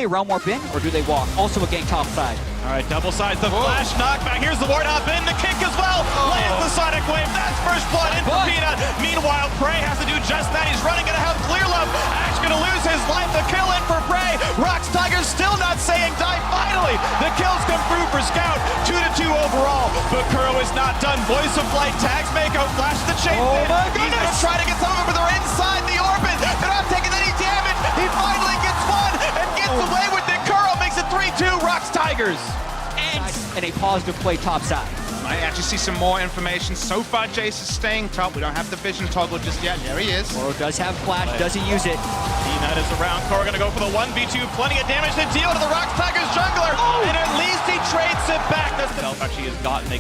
they realm warp in or do they walk? Also a gang top side. All right, double sides, the flash knockback. Here's the ward hop in, the kick as well. Lands the Sonic Wave. That's first blood in for Peanut. Meanwhile, Prey has to do just that. He's running out of health. Clear Love. Ash gonna lose his life. The kill in for Prey. ROX Tigers still not saying die. Finally, the kills come through for Scout. 2-2 overall. But Kuro is not done. Voice of Flight tags Mako. Flash the chase. Oh my goodness. He's gonna try to get some of them, but they're inside the orbit. They're not taking any damage. He finally gets one and gets away with it. Kuro makes it 3-2. ROX Tigers. And a positive play top side. I actually see some more information. So far, Jace is staying top. We don't have the vision toggle just yet. There he is. Kuro does have flash. Does he use it? Peanut is around. Kuro gonna go for the 1v2. Plenty of damage to deal to the ROX Tigers jungler. And at least he trades it back. That's the actually has gotten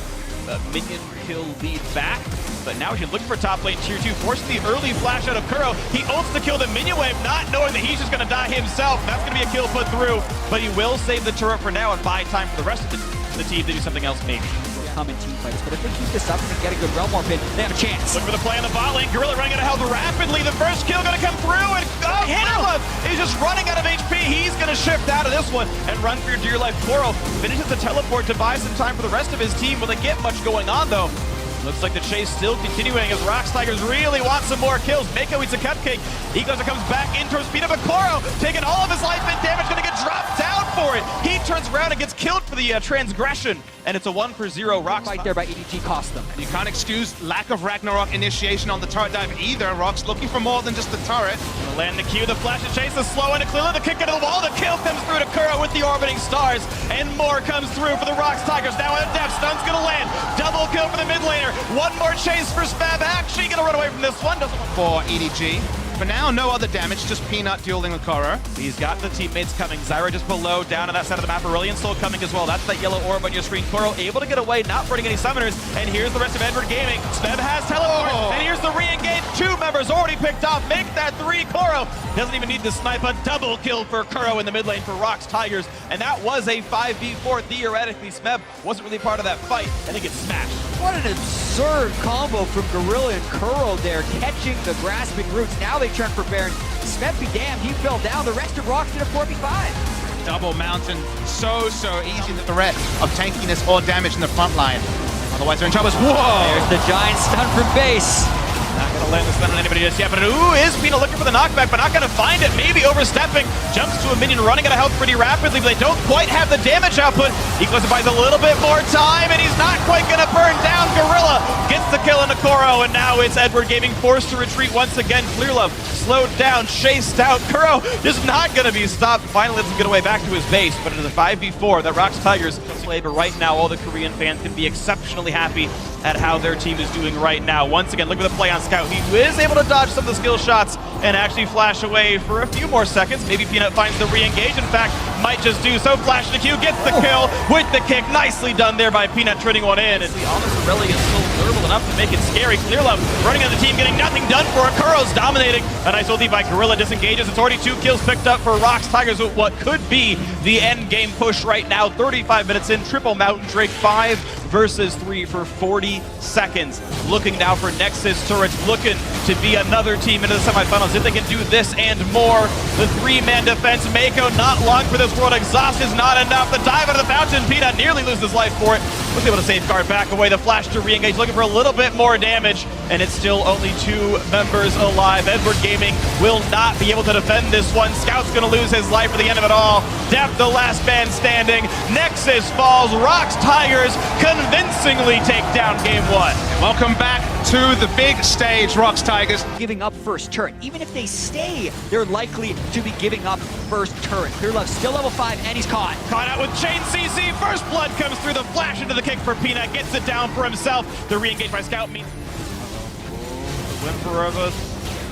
a minion kill lead back. But now he's looking for top lane tier 2. Forces the early flash out of Kuro. He ults to kill the minion wave, not knowing that he's just gonna die himself. That's gonna be a kill put through. But he will save the turret for now and buy time for the rest of the team to do something else maybe. Common team fights, but if they keep this up and get a good realm warp in, they have a chance. Look for the play on the bot lane. Gorilla running out of health rapidly. The first kill gonna come through, and Love is just running out of HP. He's gonna shift out of this one and run for your dear life. Kuro finishes the teleport to buy some time for the rest of his team. Will they get much going on though? Looks like the chase still continuing as ROX Tigers really want some more kills. Mako eats a cupcake. He goes and comes back into speed of a Kuro, taking all of his life and damage, gonna get dropped down for it. He turns around and gets killed for the transgression, and it's a 1-for-0 ROX. Right there by EDG cost them. You can't excuse lack of Ragnarok initiation on the turret dive either. ROX looking for more than just the turret. Gonna land the Q, the flash and chase, the slow and a clear, the kick into the wall, the kill comes through to Kuro with the orbiting stars, and more comes through for the ROX Tigers. Now in a depth, stun's gonna land. Double kill for the mid laner. One more chase for Spab. Actually gonna run away from this one. For EDG. For now, no other damage, just Peanut dueling with Kuro. He's got the teammates coming. Zyra just below, down on that side of the map. Aurelion Soul coming as well. That's that yellow orb on your screen. Kuro able to get away, not burning any summoners. And here's the rest of Edward Gaming. Speb has teleport, and here's the re-engage. 2 members already picked off. Make that 3. Kuro doesn't even need to snipe. A double kill for Kuro in the mid lane for ROX Tigers. And that was a 5v4. Theoretically, Smeb wasn't really part of that fight, and he gets smashed. What an absurd combo from Gorilla and Kuro there, catching the grasping roots. Now they turn for Baron. Smeb be damned, he fell down. The rest of ROX did a 4v5. Double mountain, so easy. The threat of tankiness or damage in the front line. Otherwise, they're in trouble. Whoa! There's the giant stun from base. Not gonna land the stun on anybody just yet, but is Peanut looking for the knockback, but not gonna find it. Maybe overstepping. Jumps to a minion, running out of health pretty rapidly, but they don't quite have the damage output. Equals buys a little bit more time, and he's not quite gonna burn down. Gorilla gets the kill into Kuro, and now it's Edward Gaming forced to retreat once again. Clear Love slowed down, chased out. Kuro just not gonna be stopped. Finally lets him get away back to his base, but it is a 5v4 that ROX Tigers play. But right now, all the Korean fans can be exceptionally happy at how their team is doing right now. Once again, look at the play on Scout. He is able to dodge some of the skill shots and actually flash away for a few more seconds. Maybe Peanut finds the re-engage. In fact, might just do so. Flash the Q, gets the kill with the kick. Nicely done there by Peanut, trading one in. And the Almost Aurelion is still durable enough to make it scary. Clear Love running on the team, getting nothing done for it. Kuro's dominating. A nice ulti by Gorilla disengages. It's already 2 kills picked up for ROX Tigers with what could be the end game push right now. 35 minutes in, triple Mountain Drake 5 versus 3 for 40 seconds. Looking now for Nexus turrets, looking to be another team into the semifinals. If they can do this and more, the 3-man defense. Mako not long for this world. Exhaust is not enough. The dive out of the fountain. Peanut nearly loses his life for it. Was able to safeguard back away. The flash to re-engage, looking for a little bit more damage, and it's still only 2 members alive. Edward Gaming will not be able to defend this one. Scout's gonna lose his life for the end of it all. Death, the last man standing. Nexus falls. ROX Tigers convincingly take down game 1. Welcome back to the big stage, ROX Tigers. Giving up first turret. Even if they stay, they're likely to be giving up first turret. Clear Love still level 5, and he's caught. Caught out with Chain CC. First blood comes through. The flash into the kick for Peanut. Gets it down for himself. The re-engage by Scout means the whimper of us.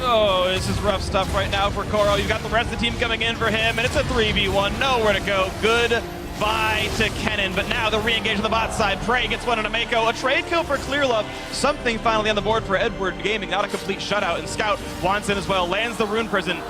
Oh, this is rough stuff right now for Kuro. You've got the rest of the team coming in for him, and it's a 3v1. Nowhere to go. Goodbye to Kennen, but now the re-engage on the bot side. Prey gets one on a Mako. A trade kill for Clear Love. Something finally on the board for Edward Gaming. Not a complete shutout, and Scout wants in as well. Lands the Rune Prison.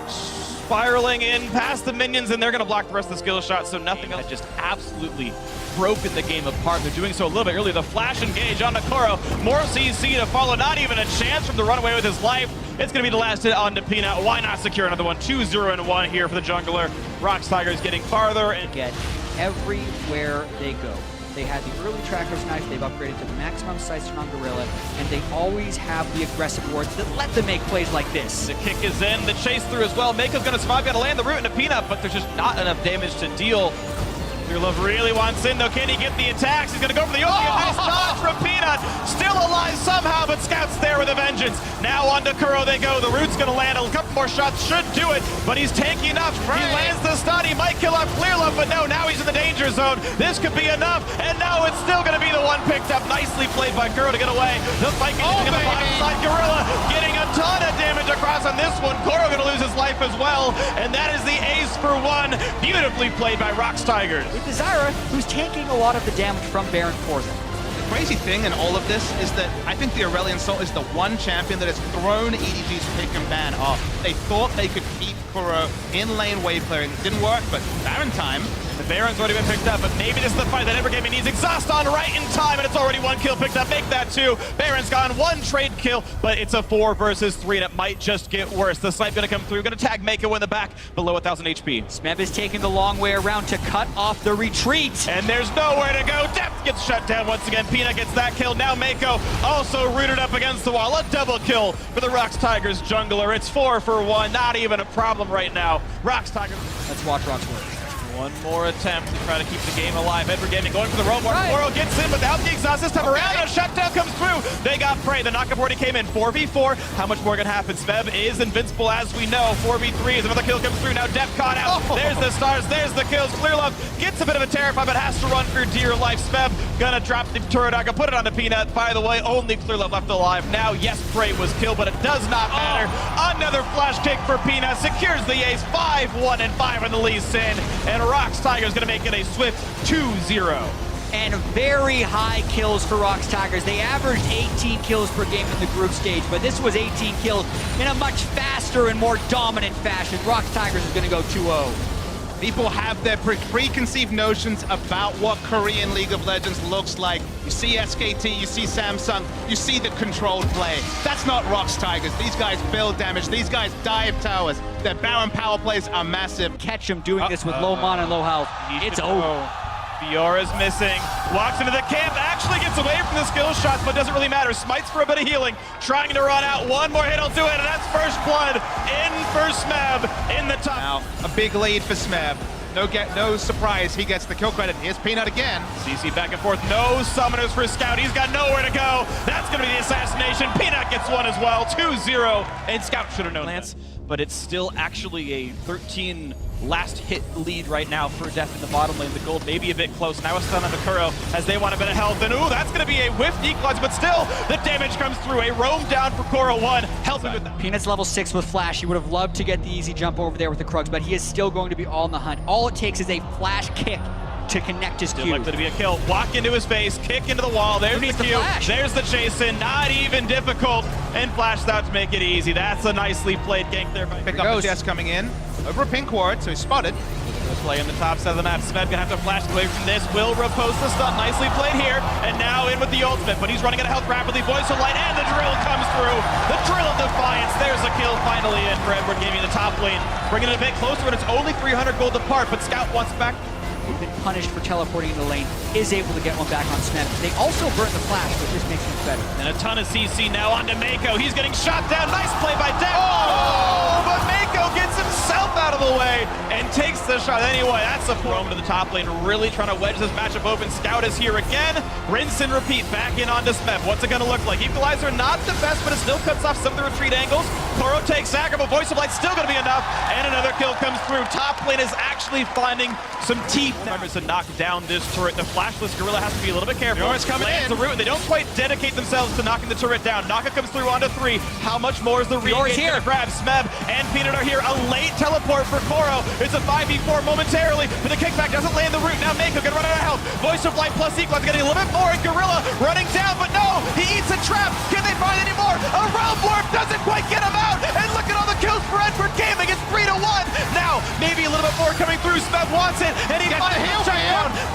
Spiraling in past the minions, and they're going to block the rest of the skill shot, so nothing else. Just absolutely broken the game apart. They're doing so a little bit early. The flash engage on Kuro. More CC to follow. Not even a chance from the runaway with his life. It's going to be the last hit on to Peanut. Why not secure another one? 2-0-1 here for the jungler. ROX Tigers getting farther and Get everywhere they go. They had the early tracker's knife, they've upgraded to the maximum sights on Gorilla, and they always have the aggressive wards that let them make plays like this. the kick is in, the chase through as well. Mako's gonna survive, gotta land the root into Peanut, but there's just not enough damage to deal. Love really wants in though. Can he get the attacks? He's gonna go for the ulti. Nice dodge from Peanut. Still alive somehow, but Scout's there with a vengeance. Now on to Kuro they go. The root's gonna land. A couple more shots should do it, but he's tanky enough. He lands the stun. He might kill off Clearlove, but no, now he's in the danger zone. This could be enough, and no, it's still gonna be the one picked up. Nicely played by Kuro to get away. The fight continuing on the bottom side. Gorilla getting a ton of damage across on this one. Kuro gonna lose his life as well, and that is the ace for one. Beautifully played by ROX Tigers. With Desira, who's taking a lot of the damage from Baron for them. The crazy thing in all of this is that I think the Aurelion Sol is the one champion that has thrown EDG's pick and ban off. They thought they could keep Kuro in lane wave clearing. It didn't work, but Baron time. The Baron's already been picked up, but maybe this is the fight that Edward Gaming needs. Exhaust on right in time, and it's already one kill picked up. Make that two. Baron's gone, one trade kill, but it's a 4 versus 3, and it might just get worse. The snipe gonna come through, gonna tag Mako in the back, below 1,000 HP. Smeb is taking the long way around to cut off the retreat. And there's nowhere to go. Depth gets shut down once again. Peanut gets that kill. Now Mako also rooted up against the wall. A double kill for the ROX Tigers jungler. It's 4 for 1. Not even a problem right now. ROX Tigers. Let's watch ROX work. One more attempt to try to keep the game alive. Edward Gaming going for the roam ward. Kuro gets in without the exhaust this time around, and a shutdown comes through. They got prey. The knockup already came in. 4v4. How much more gonna happen? Smeb is invincible as we know. 4v3 as another kill comes through. Now Depth caught out. There's the stars. There's the kills. Clearlove gets a bit of a terrify, but has to run for dear life. Smeb gonna drop the turret. I can put it on the Peanut. By the way, only Clearlove left alive. Now, yes, prey was killed, but it does not matter. Another flash kick for Peanut. Secures the ace. 5-1 and 5 on the Lee Sin. And ROX Tigers gonna make it a swift 2-0. And very high kills for ROX Tigers. They averaged 18 kills per game in the group stage, but this was 18 kills in a much faster and more dominant fashion. ROX Tigers is gonna go 2-0. People have their preconceived notions about what Korean League of Legends looks like. You see SKT, you see Samsung, you see the controlled play. That's not ROX Tigers. These guys build damage. These guys dive towers. Their Baron power plays are massive. Catch him doing this with low mana and low health. It's over. Fiora's missing, walks into the camp, actually gets away from the skill shots, but doesn't really matter. Smites for a bit of healing, trying to run out. One more hit will do it, and that's first blood in for Smeb in the top. Now, a big lead for Smeb. No surprise, he gets the kill credit. Here's Peanut again. CC back and forth, no summoners for Scout. He's got nowhere to go. That's gonna be the assassination. Peanut gets one as well, 2-0, and Scout should have known Lance, but it's still actually a 13 last hit lead right now for Def in the bottom lane. The gold may be a bit close. Now a stun on the Kuro as they want a bit of health. And ooh, that's going to be a whiffed equalize, but still the damage comes through. A roam down for Kuro 1. Helping with that. Peanut's level 6 with Flash. He would have loved to get the easy jump over there with the Krugs, but he is still going to be all in the hunt. All it takes is a Flash kick to connect his Still Q. likely to be a kill. Walk into his face, kick into the wall. There's the Q. There's the chase in. Not even difficult. And Flash out to make it easy. That's a nicely played gank there. Pick up the Jess coming in. Over a pink ward, so he's spotted. Play in the top side of the map. Smeb gonna have to flash away from this. Will repose the stun. Nicely played here. And now in with the ultimate, but he's running out of health rapidly. Voice of Light, and the drill comes through. The drill of Defiance. There's a kill finally in for Edward Gaming in the top lane. Bringing it a bit closer, and it's only 300 gold apart, but Scout wants back. Been punished for teleporting in the lane, is able to get one back on Smeb. They also burn the Flash, but this makes it better. And a ton of CC now onto Mako. He's getting shot down. Nice play by Def. Oh, but Mako gets himself out of the way and takes the shot anyway. That's a roam to the top lane, really trying to wedge this matchup open. Scout is here again. Rinse and repeat, back in onto Smeb. What's it going to look like? Equalizer, not the best, but it still cuts off some of the retreat angles. Kuro takes Sacker, but Voice of Light still going to be enough. And another kill comes through. Top lane is actually finding some teeth. Remember to knock down this turret. The flashless Gorilla has to be a little bit careful. Yours coming Lands in. the root, and they don't quite dedicate themselves to knocking the turret down. Naka comes through onto 3. How much more is the Yours here. Grab Smeb and Peanut are here. A late teleport for Kuro. It's a 5v4 momentarily, but the kickback doesn't land the root. Now Mako gonna run out of health. Voice of Light plus Equalize getting a little bit more, and Gorilla running down, but no, he eats a trap. Can they find any more? A realm warp doesn't quite get him out, and look at all the kills for Edward Gaming. It's 3-1. Now, maybe a little bit more coming through. Smeb wants it, and he finds it.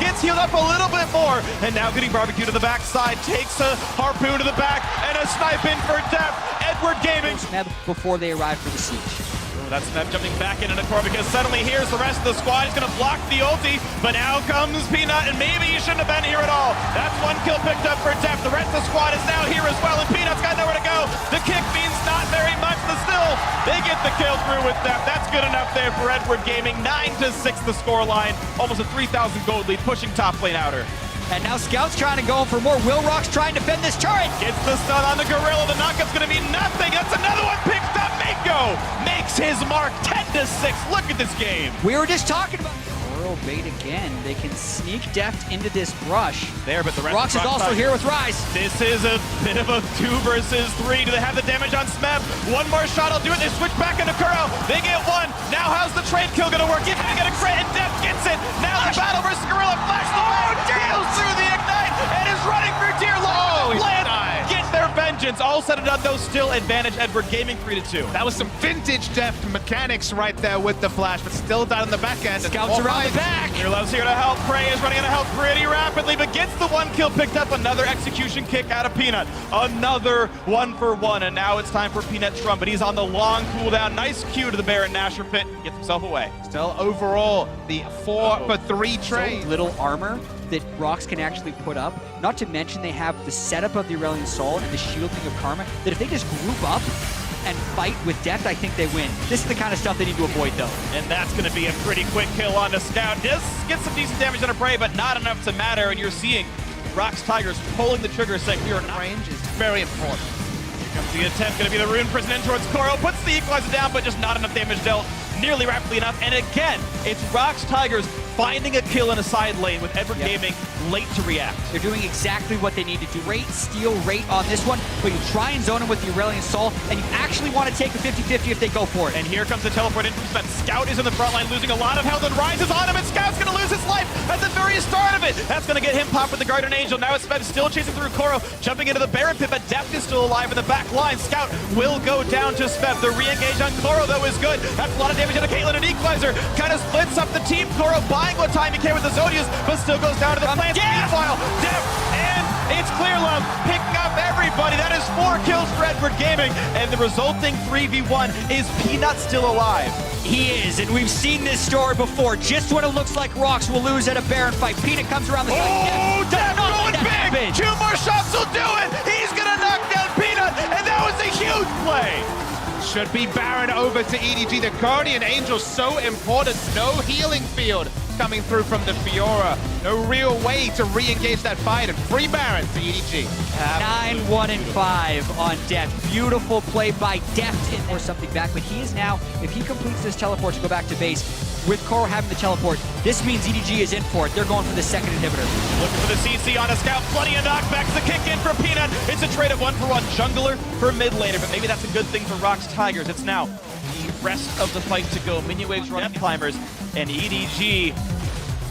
Gets healed up a little bit more, and now getting barbecue to the backside, takes a harpoon to the back, and a snipe in for Def. Edward Gaming. Smeb before they arrive for the siege. That's Smeb jumping back into the core because suddenly here's the rest of the squad. He's gonna block the ulti, but now comes Peanut, and maybe he shouldn't have been here at all. That's one kill picked up for Deft. The rest of the squad is now here as well, and Peanut's got nowhere to go. The kick means not very much, but still, they get the kill through with Deft. That's good enough there for Edward Gaming. 9-6 the scoreline. Almost a 3,000 gold lead, pushing top lane outer. And now Scout's trying to go for more. Will ROX trying to defend this turret. Gets the stun on the Gorilla. The knockup's gonna mean nothing. That's another one picked up. Mako makes his mark. 10-6. Look at this game. We were just talking about Coral bait again. They can sneak Deft into this brush. There, but the rest ROX is also here with Rise. This is a bit of a 2 versus 3. Do they have the damage on Smeb? One more shot, I'll do it. They switch back into Kuro. They get one. Now how's the trade kill gonna work? If they get a crit and Deft gets it. Now the battle versus Gorilla. Flash the way. Deals through the ignite and is running for dear life. Get their vengeance. All said and done, though, still advantage Edward Gaming 3-2. That was some vintage Deft mechanics right there with the flash, but still down in the back end. Scouts around the back. Love's here to help. Prey is running out of health pretty rapidly, but gets the one kill picked up. Another execution kick out of Peanut. Another 1-for-1, and now it's time for Peanut to run, but he's on the long cooldown. Nice cue to the Baron Nasher pit. Gets himself away. Still overall, the 4-for-3 trade. So little armor that ROX can actually put up. Not to mention they have the setup of the Aurelion Sol and the shielding of Karma, that if they just group up and fight with Deft, I think they win. This is the kind of stuff they need to avoid, though. And that's going to be a pretty quick kill on the Scout. Does get some decent damage on a Prey, but not enough to matter, and you're seeing ROX Tigers pulling the trigger, saying we are not. Range is very important. Here comes the attempt, going to be the Rune Prison in towards Koro, puts the equalizer down, but just not enough damage dealt nearly rapidly enough. And again, it's ROX Tigers finding a kill in a side lane with Edward Gaming late to react. They're doing exactly what they need to do. Rate, steal, rate on this one, but you try and zone him with the Aurelion Sol, and you actually want to take a 50-50 if they go for it. And here comes the teleport in from Smeb. Scout is in the front line, losing a lot of health, and Rise is on him, and Scout's going to lose his life at the very start of it. That's going to get him popped with the Guardian Angel. Now it's Smeb still chasing through Koro, jumping into the Baron pit, but Deft is still alive in the back line. Scout will go down to Smeb. The re-engage on Koro, though, is good. That's a lot of damage on Caitlyn, and Equalizer kind of splits up the team. Koro buying what time he can with the Zodias, but still goes down to the plants. Meanwhile, Deft, and it's Clear Love picking up everybody. That is 4 kills for Edward Gaming, and the resulting 3v1 is Peanut still alive. He is, and we've seen this story before. Just when it looks like ROX will lose at a Baron fight, Peanut comes around the side. Oh, Deft going big! 2 more shots will do it! He's gonna knock down Peanut, and that was a huge play! Should be Baron over to EDG. The Guardian Angel so important. No healing field coming through from the Fiora. No real way to re-engage that fight, and free Baron to EDG. 9-1-5 on Deft. Beautiful play by Deft in or something back, but he is now, if he completes this teleport to go back to base, with Koro having the teleport, this means EDG is in for it. They're going for the second inhibitor. Looking for the CC on a Scout. Plenty of knockbacks. The kick in for Peanut. It's a trade of 1-for-1 jungler for mid laner, but maybe that's a good thing for ROX Tigers. It's now the rest of the fight to go. Minion waves running climbers, and EDG,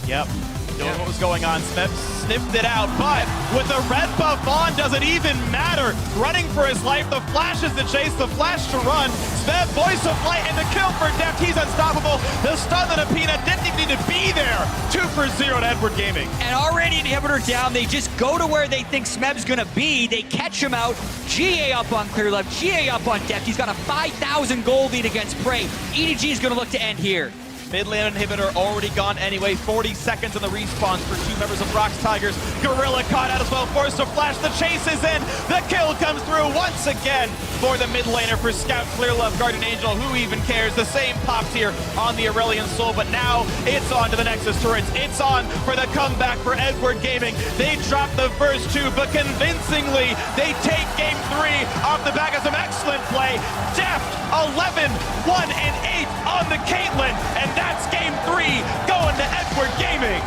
knowing what was going on. Smeb sniffed it out, but with the red buff on, does it even matter? Running for his life, the flash is the chase, the flash to run. Smeb, voice of light, and the kill for Deft. He's unstoppable. The stun on a Peanut didn't even need to be there. 2-for-0 to Edward Gaming. And already inhibitor down, they just go to where they think Smeb's gonna be. They catch him out. GA up on Clear Love, GA up on Deft. He's got a 5,000 gold lead against Prey. EDG is gonna look to end here. Mid lane inhibitor already gone anyway. 40 seconds on the respawns for 2 members of ROX Tigers. Gorilla caught out as well, forced to flash. The chase is in. The kill comes through once again for the mid laner for Scout, Clear Love, Guardian Angel. Who even cares? The same popped here on the Aurelion Sol, but now it's on to the Nexus turrets. It's on for the comeback for Edward Gaming. They dropped the first 2, but convincingly they take game 3 off the back of some excellent play. Deft 11, 1, and 8 on the Caitlyn, and that's game 3 going to Edward Gaming.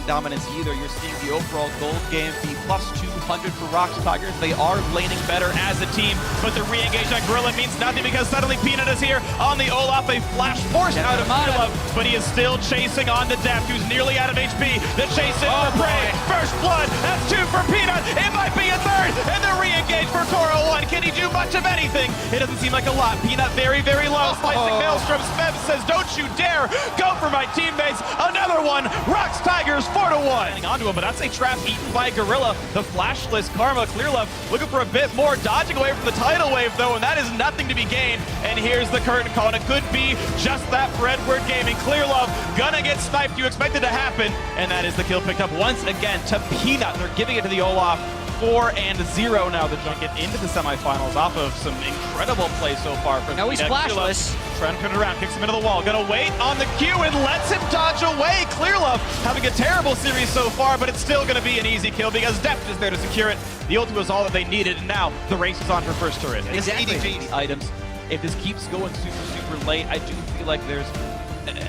Dominance either. You're seeing the overall gold game be plus 200 for ROX Tigers. They are laning better as a team, but the re-engage on Gorilla means nothing because suddenly Peanut is here on the Olaf. A flash forced out of Gorilla, but he is still chasing on the Deft, who's nearly out of HP. The chase in for Prey. First blood. That's 2 for Peanut. It might be a 3rd, and the re-engage for Koro 1. Can he do much of anything? It doesn't seem like a lot. Peanut very, very low. Slicing Maelstrom. Smeb says, "Don't you dare go for my teammates." Another one. ROX Tigers 4-1. Hanging onto him, but that's a trap eaten by Gorilla. The flash splashless. Karma, Clearlove looking for a bit more, dodging away from the tidal wave though, and that is nothing to be gained. And here's the curtain call, and it could be just that for Edward Gaming. Clearlove gonna get sniped, you expect it to happen, and that is the kill picked up once again to Peanut. They're giving it to the Olaf. 4-0 now. The Junk get into the semifinals off of some incredible play so far from No, he's splashless. Trying to put it around, kicks him into the wall. Gonna wait on the Q and lets him dodge away. Clearlove having a terrible series so far, but it's still gonna be an easy kill because Depth is there to secure it. The ulti was all that they needed, and now the race is on for first turret. And Exactly. EDG items. If this keeps going super late, I do feel like there's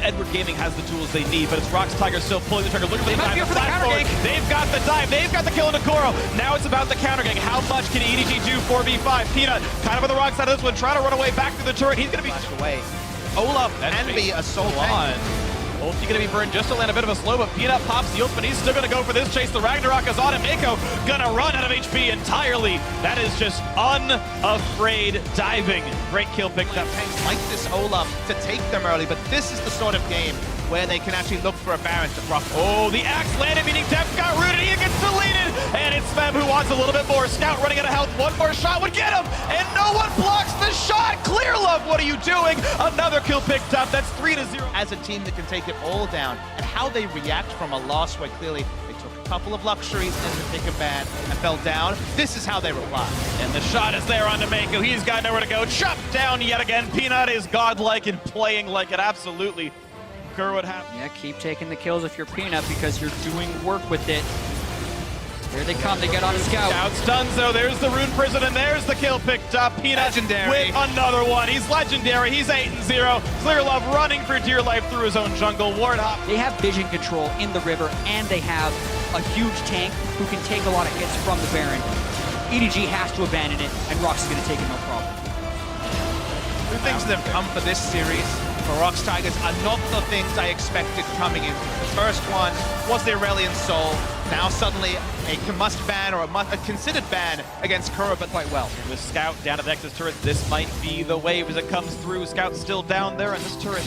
Edward Gaming has the tools they need, but it's ROX Tigers still pulling the trigger. Look at the might dive, be for the flash counter forward. gank. They've got the dive, they've got the kill into Goro. Now it's about the counter gank. How much can EDG do 4v5? Peanut kind of on the wrong side of this one, trying to run away back to the turret. He's gonna be Flash away. Olaf can be a soul tank. Ulti gonna be burned just to land a bit of a slow, but Peanut pops the ult, but he's still gonna go for this chase. The Ragnarok is on him. Mako gonna run out of HP entirely. That is just unafraid diving. Great kill picked up. Tanks like this Olaf to take them early, but this is the sort of game where they can actually look for a Baron to rough. Oh, the axe landed, meaning Depth got rooted. He gets deleted, and it's Fem who wants a little bit more. Scout running out of health. One more shot would get him, and no one blocks the shot. Clearlove, what are you doing? Another kill picked up. That's 3-0. As a team that can take it all down, and how they react from a loss where clearly they took a couple of luxuries in the thick of ban and fell down. This is how they reply. And the shot is there on Mako. He's got nowhere to go. Chopped down yet again. Peanut is godlike and playing like it absolutely would have. Yeah, keep taking the kills if you're Peanut because you're doing work with it. Here they come, they get on a scout. Scout's done so. There's the Rune Prison, and there's the kill picked up. Peanut Legendary. with another one. He's legendary. He's 8-0. Clearlove running for dear life through his own jungle. Warthog. They have vision control in the river, and they have a huge tank who can take a lot of hits from the Baron. EDG has to abandon it, and ROX is going to take it no problem. The things that have come for this series for ROX Tigers are not the things I expected coming in. The first one was the Aurelian Soul. Now suddenly a must ban or a considered ban against Kuro, but quite well. With Scout down at the Nexus turret, this might be the wave as it comes through. Scout's still down there, and this turret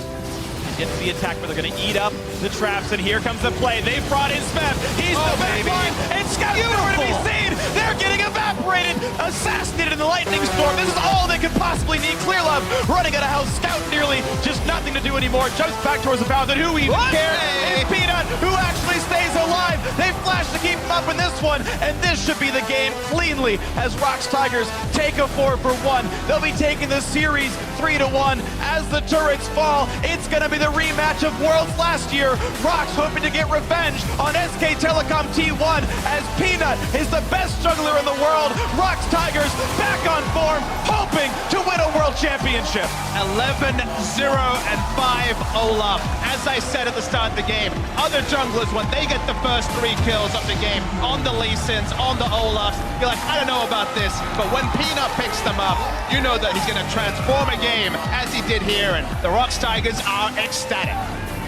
gets the attack, but they're going to eat up the traps, and here comes the play. They've brought in Spam. He's the back line, and Scout's nowhere to be seen. They're getting evaporated, assassinated in the lightning storm. This is all they could possibly need. Clearlove running out of health. Scout nearly just nothing to do anymore. Jumps back towards the fountain. Who even cares? It's Peanut who actually stays alive. They flash to keep him up in this one, and this should be the game cleanly as ROX Tigers take a 4-for-1. They'll be taking the series 3-1 as the turrets fall. It's going to be the rematch of Worlds last year. ROX hoping to get revenge on SK Telecom T1 as Peanut is the best juggler in the world. ROX Tigers back on form, hoping to win a world championship. 11-0 and 5 Olaf. As I said at the start of the game, other junglers, when they get the first 3 kills of the game on the Lee Sins, on the Olafs, you're like, I don't know about this, but when Peanut picks them up, you know that he's going to transform a game as he did here, and the ROX Tigers are ecstatic.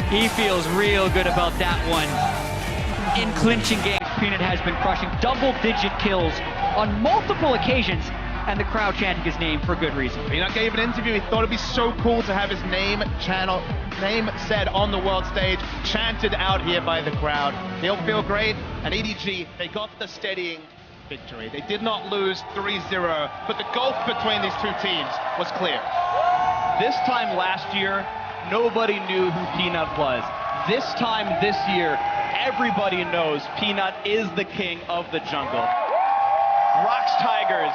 He feels real good about that one. In clinching games, Peanut has been crushing double-digit kills on multiple occasions, and the crowd chanting his name for good reason. Peanut gave an interview, he thought it'd be so cool to have his name said on the world stage, chanted out here by the crowd. He'll feel great, and EDG, they got the steadying victory. They did not lose 3-0, but the gulf between these two teams was clear. This time last year, nobody knew who Peanut was. This time this year, everybody knows Peanut is the king of the jungle. ROX Tigers